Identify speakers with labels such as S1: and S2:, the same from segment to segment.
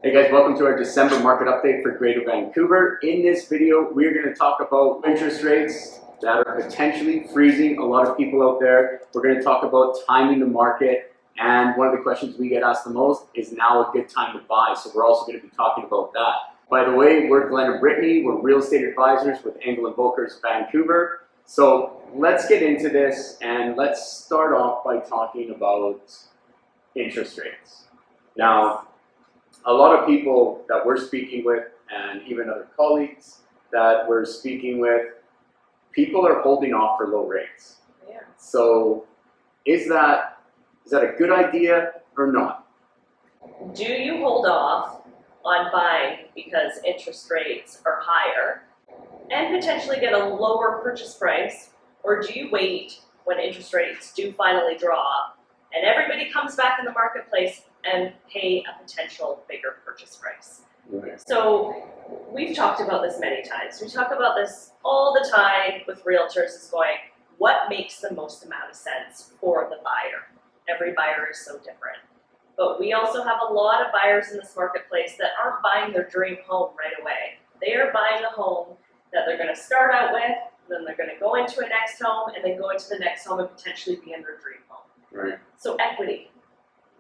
S1: Hey guys, welcome to our December market update for Greater Vancouver. In this video, we're going to talk about interest rates that are potentially freezing a lot of people out there. We're going to talk about timing the market, and one of the questions we get asked the most is now a good time to buy. So we're also going to be talking about that. By the way, we're Glenn and Brittany. We're real estate advisors with Angle & Volkers Vancouver. So let's get into this, and let's start off by talking about interest rates. Now, a lot of people that we're speaking with, and even other colleagues that we're speaking with, people are holding off for low rates.
S2: Yeah.
S1: So is that a good idea or not?
S2: Do you hold off on buying because interest rates are higher and potentially get a lower purchase price, or do you wait when interest rates do finally drop and everybody comes back in the marketplace and pay a potential bigger purchase price?
S1: Right.
S2: So we've talked about this many times. We talk about this all the time with realtors, is going, what makes the most amount of sense for the buyer? Every buyer is so different. But we also have a lot of buyers in this marketplace that aren't buying their dream home right away. They are buying a home that they're going to start out with, then they're going to go into a next home, and then go into the next home and potentially be in their dream home.
S1: Right.
S2: So equity.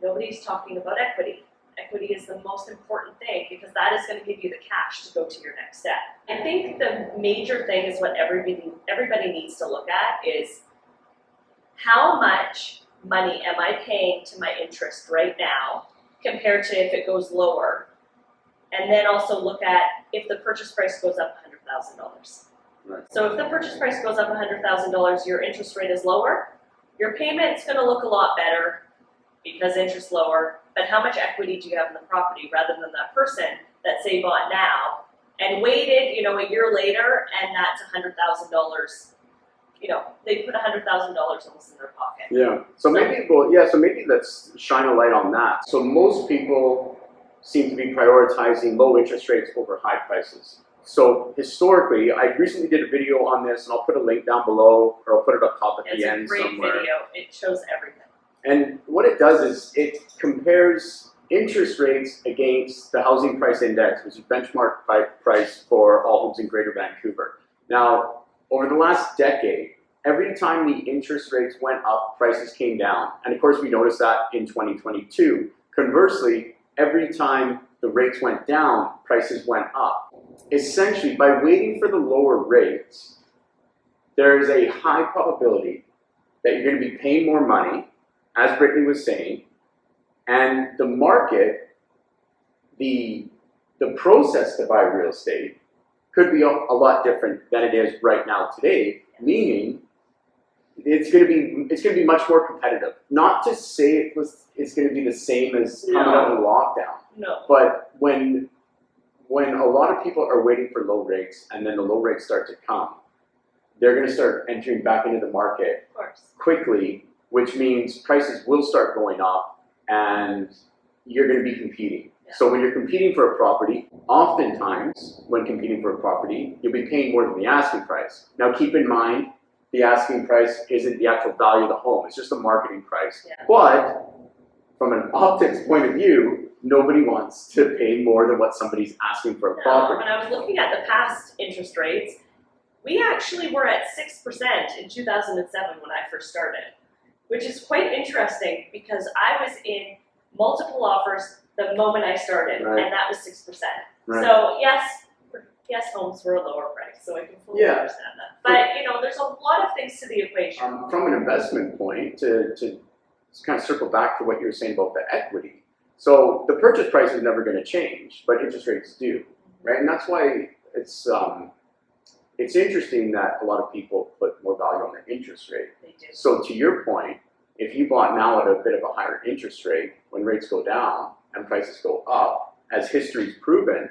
S2: Nobody's talking about equity. Equity is the most important thing because that is going to give you the cash to go to your next step. I think the major thing is what everybody needs to look at is how much money am I paying to my interest right now compared to if it goes lower, and then also look at if the purchase price goes up $100,000.
S1: Right.
S2: So if the purchase price goes up $100,000, your interest rate is lower, your payment's going to look a lot better because interest lower, but how much equity do you have in the property rather than that person that say bought now and waited, a year later, and that's $100,000. They put $100,000 almost in their pocket.
S1: Yeah. So maybe let's shine a light on that. So most people seem to be prioritizing low interest rates over high prices. So historically, I recently did a video on this, and I'll put a link down below, or I'll put it up top at the end somewhere.
S2: It's a great video. It shows everything.
S1: And what it does is it compares interest rates against the housing price index, which is benchmark price for all homes in Greater Vancouver. Now, over the last decade, every time the interest rates went up, prices came down. And of course, we noticed that in 2022. Conversely, every time the rates went down, prices went up. Essentially, by waiting for the lower rates, there is a high probability that you're going to be paying more money, as Brittany was saying, and the market, the process to buy real estate could be a lot different than it is right now today, meaning it's going to be much more competitive. Not to say it's going to be the same as coming out of lockdown.
S2: No.
S1: But when a lot of people are waiting for low rates and then the low rates start to come, they're going to start entering back into the market quickly, which means prices will start going up and you're going to be competing. Yeah. So when you're competing for a property, oftentimes when competing for a property, you'll be paying more than the asking price. Now keep in mind, the asking price isn't the actual value of the home, it's just the marketing price. Yeah. But from an optics point of view, nobody wants to pay more than what somebody's asking for a property.
S2: When I was looking at the past interest rates, we actually were at 6% in 2007 when I first started, which is quite interesting because I was in multiple offers the moment I started, right, and that was 6%. Right. So yes, homes were a lower price, so I can fully understand that. But there's a lot of things to the equation.
S1: From an investment point, to kind of circle back to what you were saying about the equity. So the purchase price is never going to change, but interest rates do, right? And that's why it's interesting that a lot of people put more value on the interest rate.
S2: They do.
S1: So to your point, if you bought now at a bit of a higher interest rate, when rates go down and prices go up, as history's proven,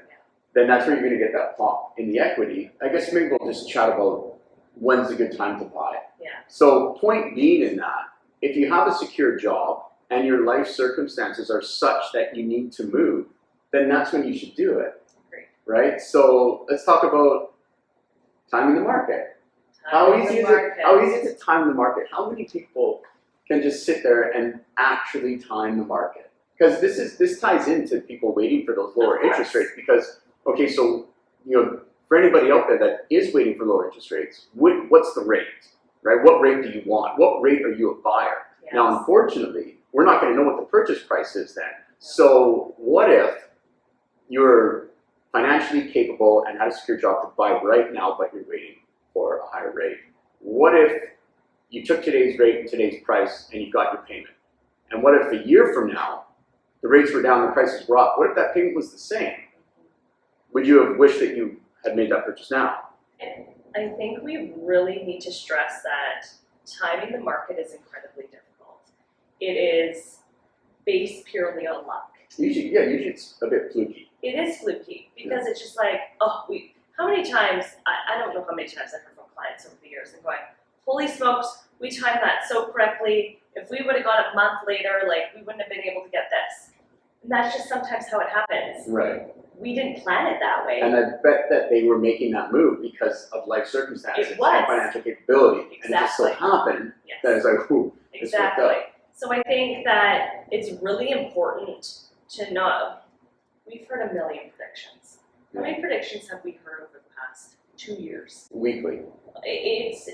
S1: then that's where you're going to get that pop in the equity. I guess maybe we'll just chat about when's a good time to buy.
S2: Yeah.
S1: So point being in that, if you have a secure job and your life circumstances are such that you need to move, then that's when you should do it.
S2: Great.
S1: Right? So let's talk about timing the market. How easy is it to time the market? How many people can just sit there and actually time the market? because this ties into people waiting for those lower interest rates. Because okay, so for anybody out there that is waiting for lower interest rates, what's the rate, right? What rate do you want? What rate are you a buyer?
S2: Yes.
S1: Now, unfortunately, we're not going to know what the purchase price is then. So what if you're financially capable and have a secure job to buy right now, but you're waiting for a higher rate? What if you took today's rate and today's price and you got your payment? And what if a year from now, the rates were down, the prices were up? What if that payment was the same? Would you have wished that you had made that purchase now?
S2: I think we really need to stress that timing the market is incredibly difficult. It is based purely on luck.
S1: Usually it's a bit fluky.
S2: It is fluky because it's just like, how many times, I don't know how many times I've heard from clients over the years and going, holy smokes, we timed that so correctly. If we would have got it a month later, like we wouldn't have been able to get this. And that's just sometimes how it happens.
S1: Right.
S2: We didn't plan it that way.
S1: And I bet that they were making that move because of life circumstances
S2: It was.
S1: and financial capability.
S2: Exactly.
S1: And it just so happened
S2: Yes.
S1: that it's like, ooh, this worked
S2: Exactly.
S1: out.
S2: So I think that it's really important to know. We've heard a million predictions. How many predictions have we heard over the past 2 years?
S1: Weekly.
S2: It's,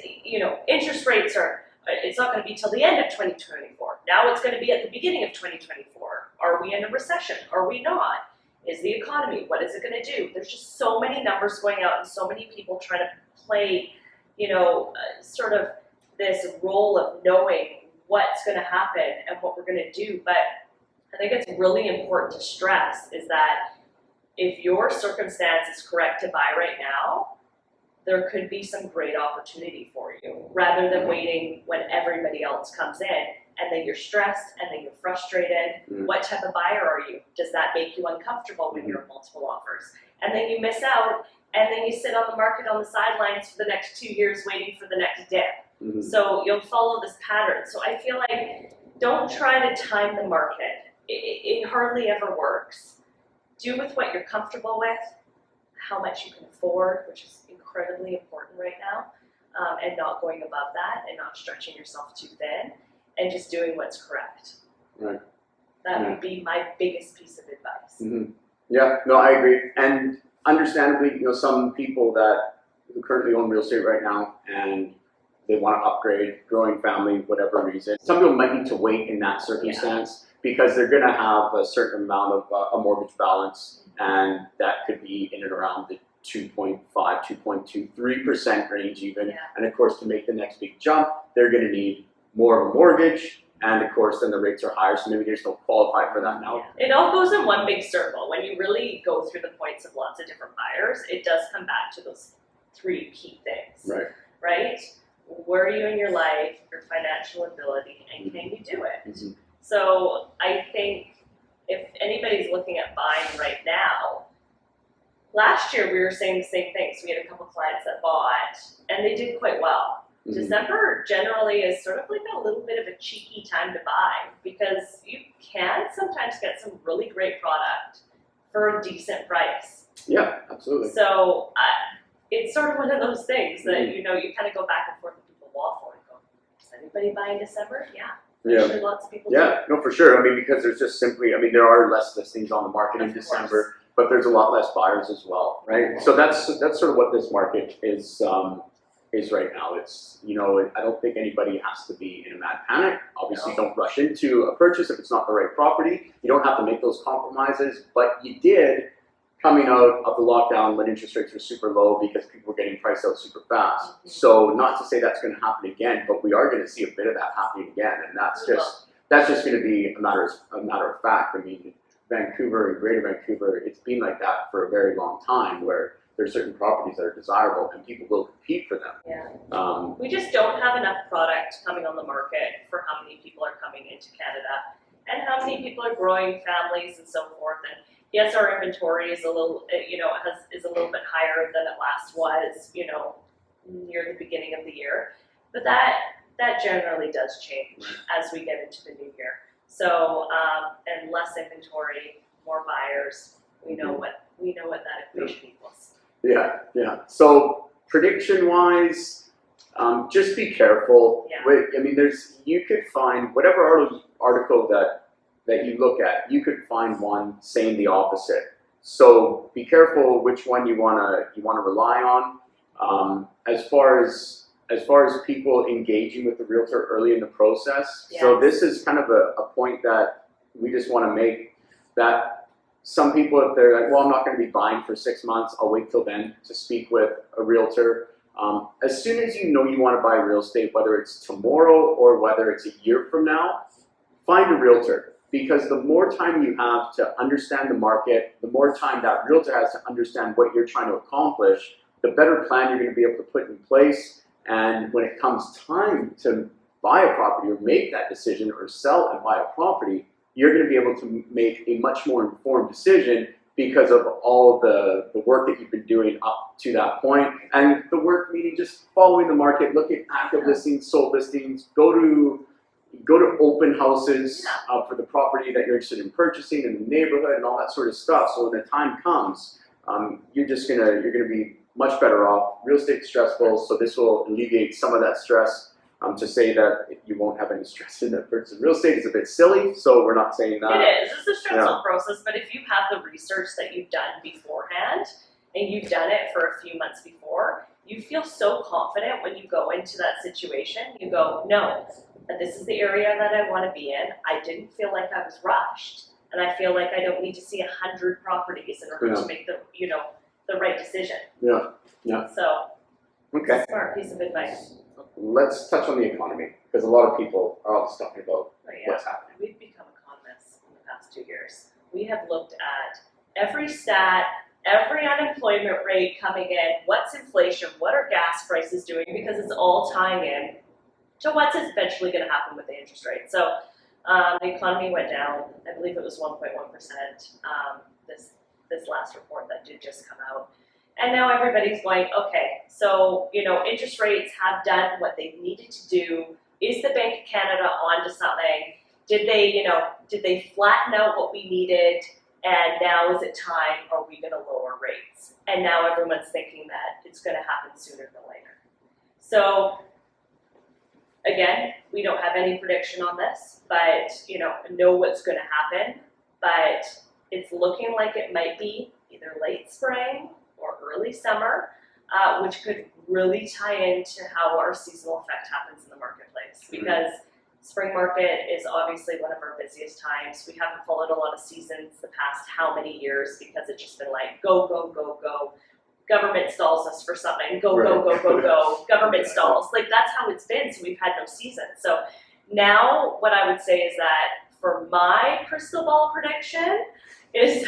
S2: interest rates are, it's not going to be till the end of 2024. Now it's going to be at the beginning of 2024. Are we in a recession? Are we not? Is the economy, what is it going to do? There's just so many numbers going out and so many people trying to play, sort of this role of knowing what's going to happen and what we're going to do. But I think it's really important to stress is that if your circumstance is correct to buy right now, there could be some great opportunity for you rather than waiting when everybody else comes in and then you're stressed and then you're frustrated. What type of buyer are you? Does that make you uncomfortable when you're multiple offers? And then you miss out and then you sit on the market on the sidelines for the next 2 years waiting for the next dip. So you'll follow this pattern. So I feel like don't try to time the market. It hardly ever works. Do with what you're comfortable with, how much you can afford, which is incredibly important right now, and not going above that and not stretching yourself too thin and just doing what's correct.
S1: Right.
S2: That would be my biggest piece of advice.
S1: Yeah, no, I agree. And understandably, some people who currently own real estate right now and they want to upgrade, growing family, whatever reason. Some people might need to wait in that circumstance because they're going to have a certain amount of a mortgage balance, and that could be in and around the 2.5, 2.23% range even.
S2: Yeah.
S1: And of course, to make the next big jump, they're going to need more of a mortgage. And of course, then the rates are higher, so maybe they just don't qualify for that now.
S2: It all goes in one big circle. When you really go through the points of lots of different buyers, it does come back to those 3 key things. Right? Where are you in your life, your financial ability, and can you do it? So I think if anybody's looking at buying right now, last year we were saying the same thing. So we had a couple clients that bought, and they did quite well. December generally is sort of like a little bit of a cheeky time to buy because you can sometimes get some really great product for a decent price.
S1: Yeah, absolutely.
S2: So it's sort of one of those things that, you kind of go back and forth with people waffle and go, is anybody buying December? Yeah. Sure, lots of people do.
S1: No, for sure. I mean, because there's just simply, there are less listings on the market in December, but there's a lot less buyers as well, right? So that's sort of what this market is right now. It's, I don't think anybody has to be in a mad panic. Obviously, don't rush into a purchase if it's not the right property. You don't have to make those compromises, but you did coming out of the lockdown when interest rates were super low because people were getting priced out super fast. So not to say that's going to happen again, but we are going to see a bit of that happening again, and that's just going to be a matter of fact. I mean, Vancouver and Greater Vancouver, it's been like that for a very long time, where there's certain properties that are desirable and people will compete for them.
S2: We just don't have enough product coming on the market for how many people are coming into Canada and how many people are growing families and so forth. And yes, our inventory is a little, is a little bit higher than it last was, near the beginning of the year. But that generally does change as we get into the new year. So, and less inventory, more buyers. We know what that equation equals.
S1: Yeah. So prediction-wise, just be careful. You could find whatever article that that you look at, you could find one saying the opposite. So be careful which one you wanna rely on. As far as people engaging with the realtor early in the process.
S2: Yes.
S1: So this is kind of a point that we just want to make, that some people, if they're like, well, I'm not going to be buying for 6 months, I'll wait till then to speak with a realtor. As soon as you know you want to buy real estate, whether it's tomorrow or whether it's a year from now, find a realtor, because the more time you have to understand the market, the more time that realtor has to understand what you're trying to accomplish, the better plan you're going to be able to put in place. And when it comes time to buy a property or make that decision or sell and buy a property, you're going to be able to make a much more informed decision because of all of the work that you've been doing up to that point. And the work meaning just following the market, look at active listings, sold listings, go to open houses for the property that you're interested in purchasing in the neighborhood and all that sort of stuff. So when the time comes, you're gonna be much better off. Real estate is stressful, so this will alleviate some of that stress. To say that you won't have any stress in the purchase of real estate is a bit silly, so we're not saying that.
S2: It is. It's a stressful process, but if you have the research that you've done beforehand and you've done it for a few months before, you feel so confident when you go into that situation. You go, no, this is the area that I want to be in. I didn't feel like I was rushed, and I feel like I don't need to see 100 properties in order to make the right decision.
S1: Yeah.
S2: So,
S1: okay.
S2: It's a smart piece of advice.
S1: Let's touch on the economy, because a lot of people are always talking about what's happening.
S2: We've become economists in the past 2 years. We have looked at every stat, every unemployment rate coming in, what's inflation, what are gas prices doing, because it's all tying in to what's eventually going to happen with the interest rate. So the economy went down. I believe it was 1.1%. This last report that did just come out. And now everybody's going, okay, so, interest rates have done what they needed to do. Is the Bank of Canada onto something? Did they flatten out what we needed? And now is it time? Are we going to lower rates? And now everyone's thinking that it's going to happen sooner than later. So, again, we don't have any prediction on this, but, know what's going to happen. But it's looking like it might be either late spring or early summer, which could really tie into how our seasonal effect happens in the marketplace. Because spring market is obviously one of our busiest times. We haven't followed a lot of seasons the past how many years, because it's just been like go, go, go, go. Government stalls us for something. Go, go, go, go, go. Government stalls. Like, that's how it's been, so we've had no season. So now what I would say is that for my crystal ball prediction is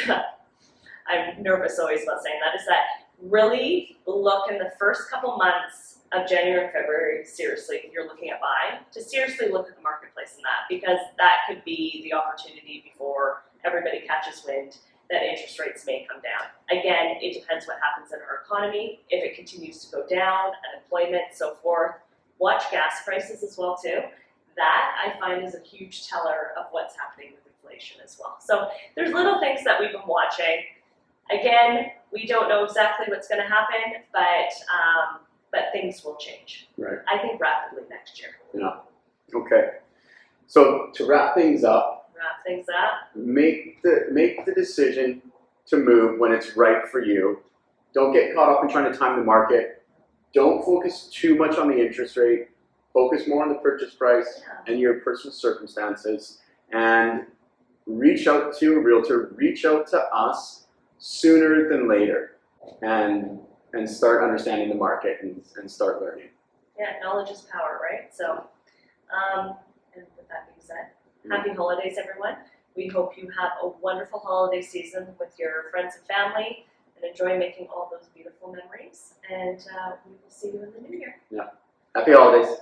S2: I'm nervous always about saying that, is that really look in the first couple months of January and February, seriously, if you're looking at buying, to seriously look at the marketplace in that, because that could be the opportunity before everybody catches wind that interest rates may come down. Again, it depends what happens in our economy. If it continues to go down, unemployment, so forth. Watch gas prices as well too. That I find is a huge teller of what's happening with inflation as well. So there's little things that we've been watching. Again, we don't know exactly what's going to happen, but things will change.
S1: Right.
S2: I think rapidly next year.
S1: Yeah. Okay. So to wrap things up, make the decision to move when it's right for you. Don't get caught up in trying to time the market. Don't focus too much on the interest rate. Focus more on the purchase price and your personal circumstances, and reach out to a realtor. Reach out to us sooner than later, and start understanding the market and start learning.
S2: Yeah, knowledge is power, right? So, and with that being said, happy holidays, everyone. We hope you have a wonderful holiday season with your friends and family, and enjoy making all those beautiful memories. And we will see you in the new year.
S1: Yeah. Happy holidays.